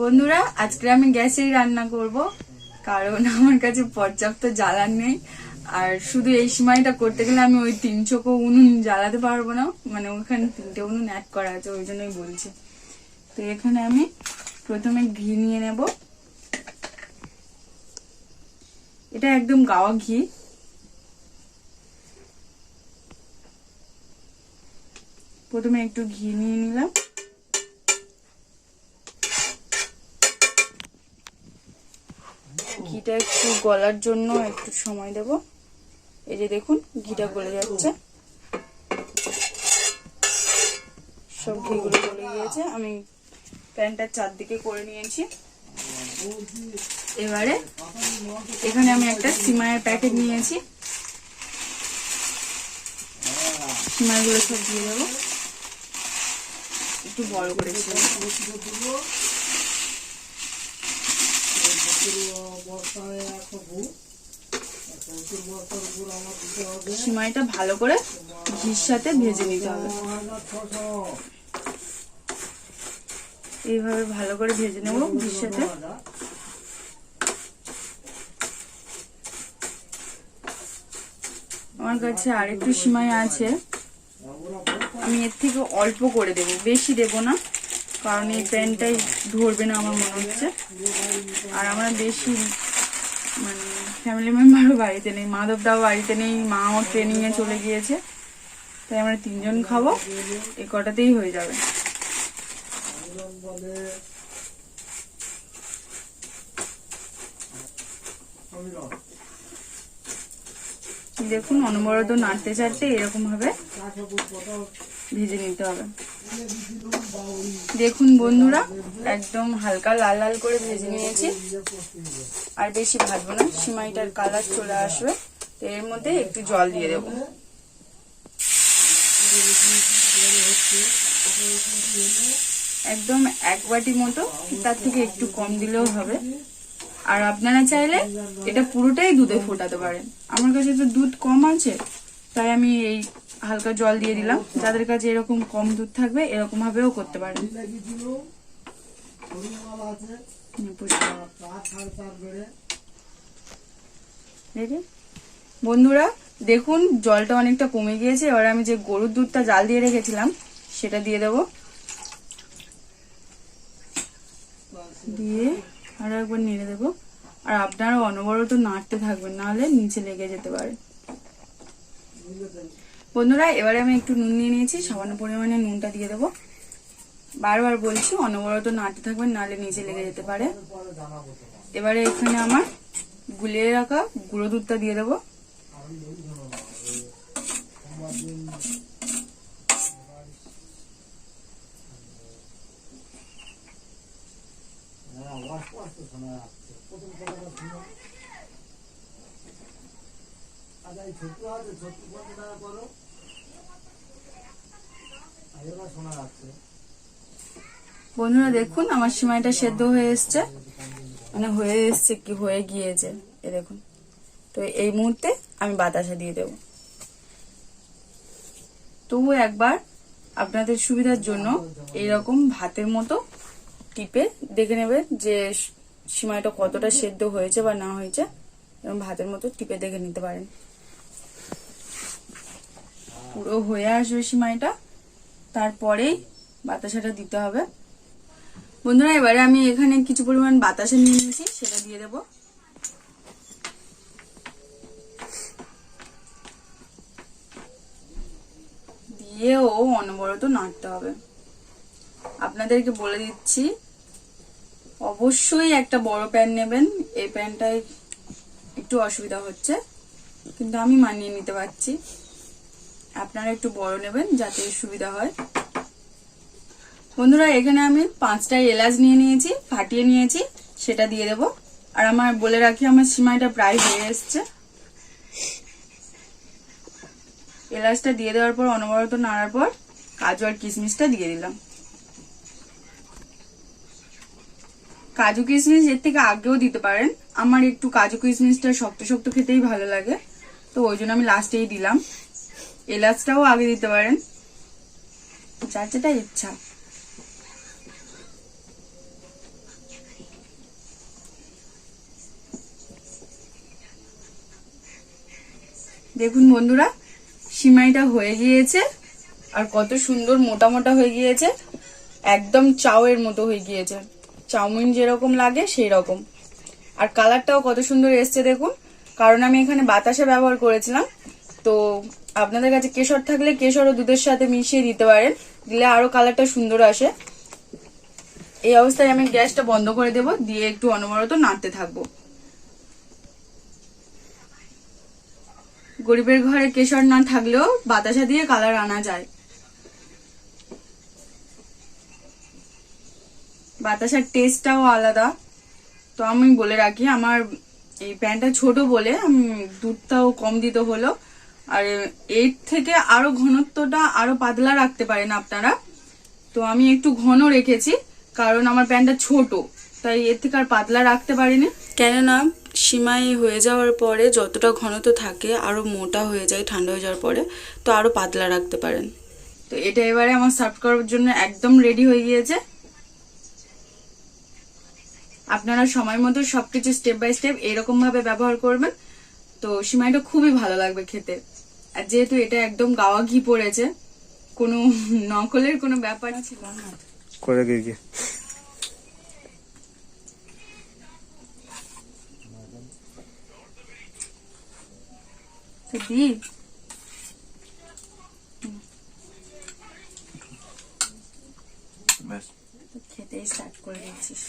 বন্ধুরা আজকে আমি গ্যাসেই রান্না করব, কারণ আমার কাছে পর্যাপ্ত জ্বালান নেই। আর শুধু এই সিমাইটা করতে গেলে আমি ওই 3 চোখো উনুন জ্বালাতে পারবো না, মানে ওখানে 3টে উনুন অ্যাড করা আছে, ওই জন্যই বলছি। তো এখানে আমি প্রথমে ঘি নিয়ে নেব। এটা একদম গাওয়া ঘি। প্রথমে একটু ঘি নিয়ে নিলাম। ঘিটা একটু গলার জন্য একটু সময় দেব। এই যে দেখুন ঘিটা গলে যাচ্ছে, সব ঘিগুলো গলে গিয়েছে। আমি প্যানটা চারদিকে করে নিয়েছি। এবারে এখানে আমি একটা সিমাইয়ের প্যাকেট নিয়েছি, সিমাইগুলো সব দিয়ে দেবো। একটু বড় করে সিমাইটা ভালো করে ঘির সাথে ভেজে নিতে হবে। এইভাবে ভালো করে ভেজে নেব ঘির সাথে। আমার কাছে আরেকটু সিমাই আছে, আমি এর থেকে অল্প করে দেব, বেশি দেব না, কারণ এই প্যানটাই ধরবে না আমার মনে হচ্ছে। আর আমরা বেশি মানে ফ্যামিলি মেম্বারও বাড়িতে নেই, মাধবদাও বাড়িতে নেই, মাও ট্রেনিং এ চলে গিয়েছে, তাই আমরা 3 জন খাবো, এই কটাতেই হয়ে যাবে। দেখুন অনবরত নাড়তে চাড়তে এরকম ভাবে ভেজে নিতে হবে। দেখুন বন্ধুরা একদম হালকা লাল লাল করে ভেজে নিয়েছি, আর বেশি ভাজবো না, সিমাইটার কালার চলে আসবে। তো এর মধ্যে একটু জল দিয়ে দেব। একদম 1 বাটি মতো, তার থেকে একটু কম দিলেও হবে। আর আপনারা চাইলে এটা পুরোটাই দুধে ফোটাতে পারেন। আমার কাছে তো দুধ কম আছে, তাই আমি এই হালকা জল দিয়ে দিলাম। যাদের কাছে এরকম কম দুধ থাকবে এরকম ভাবেও করতে পারেন। বন্ধুরা দেখুন জলটা অনেকটা কমে গিয়েছে। এবার আমি যে গরুর দুধটা জাল দিয়ে রেখেছিলাম সেটা দিয়ে দেব। দিয়ে আরো একবার নেড়ে দেবো। আর আপনারা অনবরত নাড়তে থাকবেন, নাহলে নিচে লেগে যেতে পারে। বন্ধুরা এবারে আমি একটু নুন নিয়ে নিয়েছি, সামান্য পরিমাণে নুনটা দিয়ে দেবো। বারবার বলছি অনবরত নাড়তে থাকবেন, নাহলে নিচে লেগে যেতে পারে। এবারে এখানে আমার গুলিয়ে রাখা গুঁড়ো দুধটা দিয়ে দেবো। বন্ধুরা দেখুন আমার সিমাইটা সেদ্ধ হয়ে এসছে, মানে হয়ে এসছে কি হয়ে গিয়েছে, এ দেখুন। তো এই মুহূর্তে আমি বাতাসা দিয়ে দেব। তবু একবার আপনাদের সুবিধার জন্য এইরকম ভাতের মতো টিপে দেখে নেবে যে সিমাইটা কতটা সেদ্ধ হয়েছে বা না হয়েছে। এরকম ভাতের মতো টিপে দেখে নিতে পারেন। পুরো হয়ে আসবে সিমাইটা, তারপরেই বাতাসাটা দিতে হবে। বন্ধুরা এবারে আমি এখানে কিছু পরিমাণ বাতাসা নিয়ে নিয়েছি, সেটা দিয়ে দেব। দিয়েও অনবরত নাড়তে হবে। আপনাদেরকে বলে দিচ্ছি অবশ্যই একটা বড় প্যান নেবেন। এই প্যানটায় একটু অসুবিধা হচ্ছে, কিন্তু আমি মানিয়ে নিতে পারছি। আপনারা একটু বড় নেবেন যাতে সুবিধা হয়। বন্ধুরা এখানে আমি 5টা এলাচ নিয়ে নিয়েছি, ফাটিয়ে নিয়েছি, সেটা দিয়ে দেব। আর আমার বলে রাখি আমার সিমাইটা প্রায় হয়ে এসছে। এলাচটা দিয়ে দেওয়ার পর অনবরত নাড়ার পর কাজু আর কিশমিশটা দিয়ে দিলাম। কাজু কিশমিশ এর থেকে আগেও দিতে পারেন, আমার একটু কাজু কিশমিশটা শক্ত শক্ত খেতেই ভালো লাগে, তো ওই জন্য আমি লাস্টেই দিলাম। এলাচটাও আগে দিতে পারেন, যার যেটা ইচ্ছা। দেখুন বন্ধুরা, সিমাইটা হয়ে গিয়েছে আর কত সুন্দর মোটা মোটা হয়ে গিয়েছে, একদম চাউয়ের মতো হয়ে গিয়েছে, চাউমিন যেরকম লাগে সেই রকম। আর কালারটাও কত সুন্দর এসছে দেখুন, কারণ আমি এখানে বাতাসা ব্যবহার করেছিলাম। তো আপনাদের কাছে কেশর থাকলে কেশর ও দুধের সাথে মিশিয়ে দিতে পারেন, দিলে আরো কালারটা সুন্দর আসে। এই অবস্থায় আমি গ্যাসটা বন্ধ করে দেব, দিয়ে একটু অনবরত নাড়তে থাকবো। গরিবের ঘরে কেশর না থাকলেও বাতাসা দিয়ে কালার আনা যায়। বাতাসার টেস্টটাও আলাদা। তো আমি বলে রাখি, আমার এই প্যানটা ছোট বলে আমি দুধটাও কম দিতে হলো। আর এর থেকে আরো ঘনত্বটা আরো পাতলা রাখতে পারেন আপনারা, তো আমি একটু ঘন রেখেছি কারণ আমার প্যানটা ছোট, তাই এর থেকে আর পাতলা রাখতে পারিনি। কেননা সিমাই হয়ে যাওয়ার পরে যতটা ঘনত্ব থাকে আরো মোটা হয়ে যায় ঠান্ডা হয়ে যাওয়ার পরে, তো আরো পাতলা রাখতে পারেন। তো এটা এবারে আমার সার্ভ করার জন্য একদম রেডি হয়ে গিয়েছে। আপনারা সময় মতো সবকিছু স্টেপ বাই স্টেপ এরকম ভাবে ব্যবহার করবেন, তো সিমাইটা খুবই ভালো লাগবে খেতে। আর যেহেতু এটা একদম গাওয়া ঘি পড়েছে, কোনো নকলের কোনো ব্যাপার ছিল না। খেতেই স্টার্ট করে দিয়েছিস।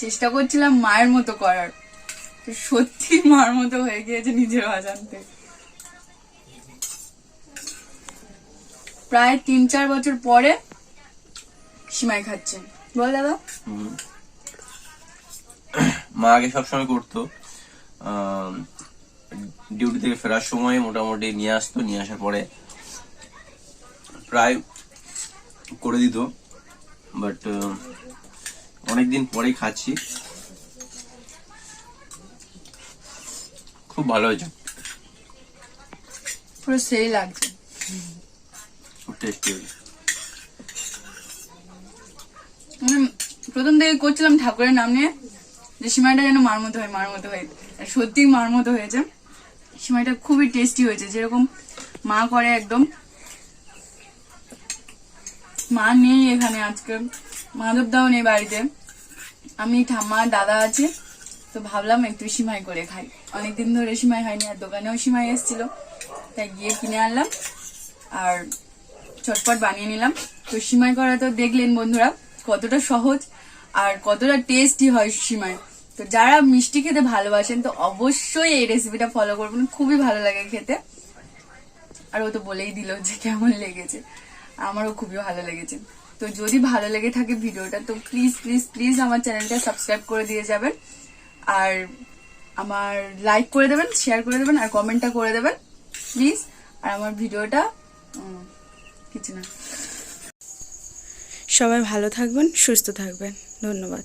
চেষ্টা করছিলাম মায়ের মতো করার, তো সত্যি মার মতো হয়ে গিয়েছে নিজের অজান্তে। প্রায় 3-4 বছর পরে সিমাই খাচ্ছেন, বল দাদা। মা আগে সবসময় করতো, ডিউটি থেকে ফেরার সময় মোটামুটি নিয়ে আসতো, নিয়ে আসার পরে প্রায় করে দিত, বাট অনেকদিন পরেই খাচ্ছি, খুব ভালো হয়েছে, পুরো সেই লাগছে, খুব টেস্টি হয়েছে। প্রথম থেকে করছিলাম ঠাকুরের নাম নিয়ে যে সিমাইটা যেন মার মতো হয়, মার মতো হয়, সত্যি মার মতো হয়েছে। সিমাইটা খুবই টেস্টি হয়েছে, যেরকম মা করে একদম। মা নেই এখানে আজকে, মাধবদাও নেই বাড়িতে, আমি ঠাম্মা দাদা আছে, তো ভাবলাম একটু সিমাই করে খাই। অনেকদিন ধরে সিমাই খাইনি, আর দোকানেও সিমাই এসেছিল, তাই গিয়ে কিনে আনলাম আর চটপট বানিয়ে নিলাম। তো সিমাই করা তো দেখলেন বন্ধুরা কতটা সহজ আর কতটা টেস্টি হয় সিমাই। তো যারা মিষ্টি খেতে ভালোবাসেন তো অবশ্যই এই রেসিপিটা ফলো করবেন, খুবই ভালো লাগে খেতে। আর ও তো বলেই দিল যে কেমন লেগেছে, আমারও খুবই ভালো লেগেছে। তো যদি ভালো লেগে থাকে ভিডিওটা, তো প্লিজ প্লিজ প্লিজ আমার চ্যানেলটা সাবস্ক্রাইব করে দিয়ে যাবেন, আর আমার লাইক করে দেবেন, শেয়ার করে দেবেন, আর কমেন্টটা করে দেবেন প্লিজ। আর আমার ভিডিওটা কিছু না, সবাই ভালো থাকবেন, সুস্থ থাকবেন, ধন্যবাদ।